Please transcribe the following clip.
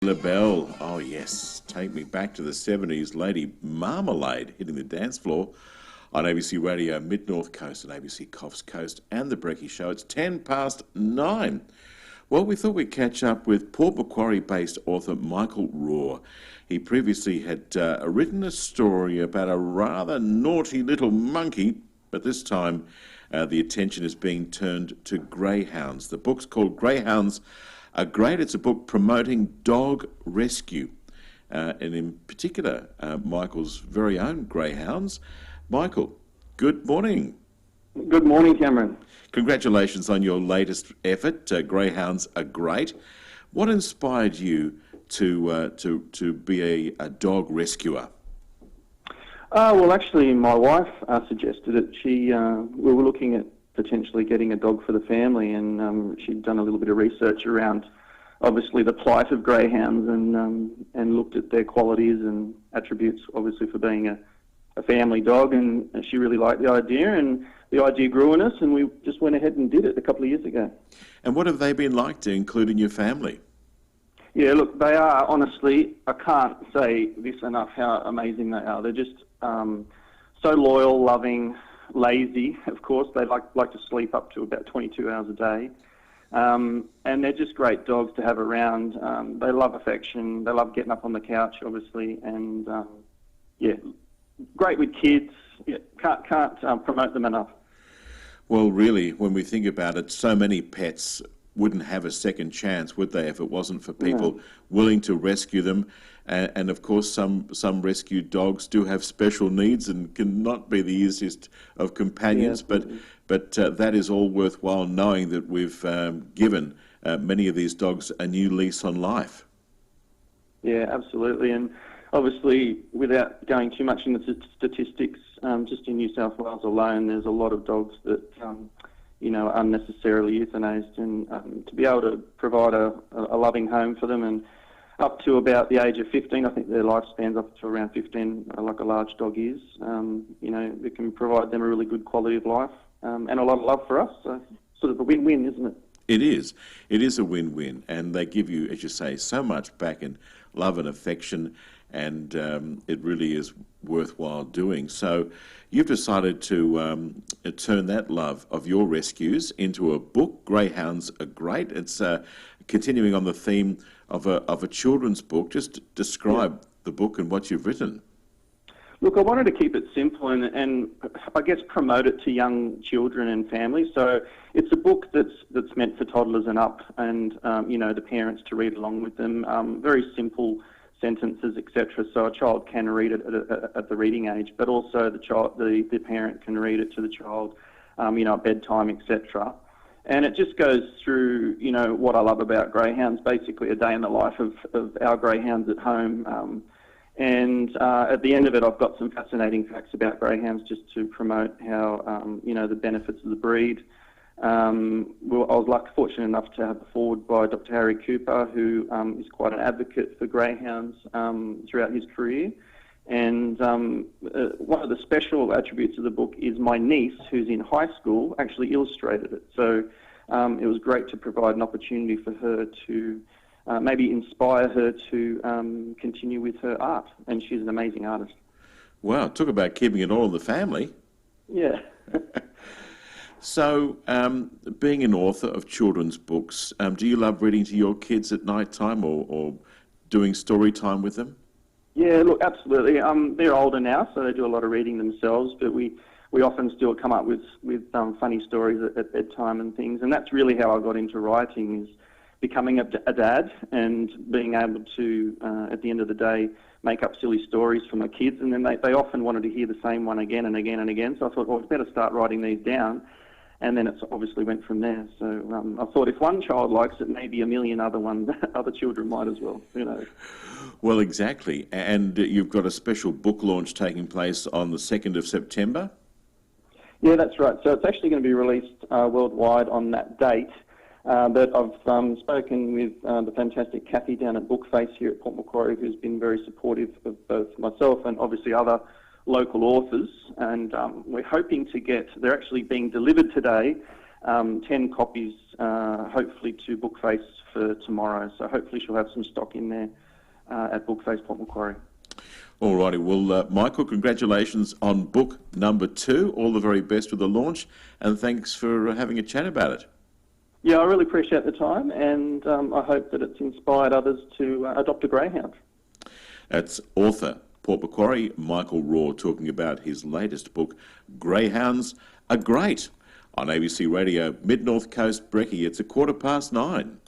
LaBelle, oh yes, take me back to the 70s. Lady Marmalade hitting the dance floor on ABC Radio Mid-North Coast and ABC Coffs Coast and The Brekkie Show. It's 10 past 9. Well, we thought we'd catch up with Port Macquarie-based author Michael Rohr. He previously had written a story about a rather naughty little monkey, but this time the attention is being turned to greyhounds. The book's called Greyhounds Are Great. It's a book promoting dog rescue, and in particular, Michael's very own greyhounds. Michael, good morning. Good morning, Cameron. Congratulations on your latest effort, Greyhounds Are Great. What inspired you to be a dog rescuer? Well, actually, my wife suggested it. We were looking at potentially getting a dog for the family, and she'd done a little bit of research around, obviously, the plight of greyhounds, and looked at their qualities and attributes, obviously, for being a family dog, and she really liked the idea, and the idea grew in us, and we just went ahead and did it a couple of years ago. And what have they been like to include in your family? Yeah, look, they are, honestly, I can't say this enough how amazing they are. They're just so loyal, loving, lazy, of course. They like to sleep up to about 22 hours a day. And they're just great dogs to have around. They love affection. They love getting up on the couch, obviously. And, yeah, great with kids. Yeah, can't promote them enough. Well, really, when we think about it, so many pets wouldn't have a second chance, would they, if it wasn't for people willing to rescue them. And of course, some rescued dogs do have special needs and cannot be the easiest of companions, but that is all worthwhile, knowing that we've given many of these dogs a new lease on life. Yeah, absolutely. And obviously, without going too much into statistics, just in New South Wales alone, there's a lot of dogs that are unnecessarily euthanized, and to be able to provide a loving home for them, and up to about the age of 15, I think their lifespan's up to around 15, like a large dog is, we can provide them a really good quality of life, and a lot of love for us. So sort of a win-win, isn't it? It is. It is a win-win, and they give you, as you say, so much back in love and affection, and it really is worthwhile doing. So you've decided to turn that love of your rescues into a book. Greyhounds Are Great. It's continuing on the theme of a children's book. Just describe the book and what you've written. Look, I wanted to keep it simple and I guess promote it to young children and families. So it's a book that's meant for toddlers and up, and the parents to read along with them. Very simple sentences, etc. So a child can read it at the reading age, but also the parent can read it to the child, at bedtime, etc. And it just goes through, what I love about greyhounds, basically a day in the life of our greyhounds at home. And at the end of it, I've got some fascinating facts about greyhounds just to promote how, the benefits of the breed. I was fortunate enough to have a forward by Dr. Harry Cooper, who is quite an advocate for greyhounds throughout his career. And one of the special attributes of the book is my niece, who's in high school, actually illustrated it. So it was great to provide an opportunity for her to maybe inspire her to continue with her art. And she's an amazing artist. Wow, talk about keeping it all in the family. Yeah. So, being an author of children's books, do you love reading to your kids at night time or doing story time with them? Yeah, look, absolutely. They're older now, so they do a lot of reading themselves, but we often still come up with funny stories at bedtime and things, and that's really how I got into writing, is becoming a dad and being able to, at the end of the day, make up silly stories for my kids, and then they often wanted to hear the same one again and again and again, so I thought, well, it's better start writing these down. And then it's obviously went from there. So I thought if one child likes it, maybe a million other children might as well. Who knows? Well, exactly. And you've got a special book launch taking place on the 2nd of September? Yeah, that's right. So it's actually going to be released worldwide on that date. But I've spoken with the fantastic Kathy down at Bookface here at Port Macquarie, who's been very supportive of both myself and obviously other local authors, and we're hoping to they're actually being delivered today, 10 copies, hopefully to Bookface for tomorrow. So hopefully she'll have some stock in there at Bookface Port Macquarie. All righty. Well, Michael, congratulations on book number 2. All the very best with the launch, and thanks for having a chat about it. Yeah, I really appreciate the time, and I hope that it's inspired others to adopt a greyhound. That's author, Port Macquarie, Michael Rohr, talking about his latest book, Greyhounds Are Great, on ABC Radio, Mid-North Coast Brekkie. It's 9:15.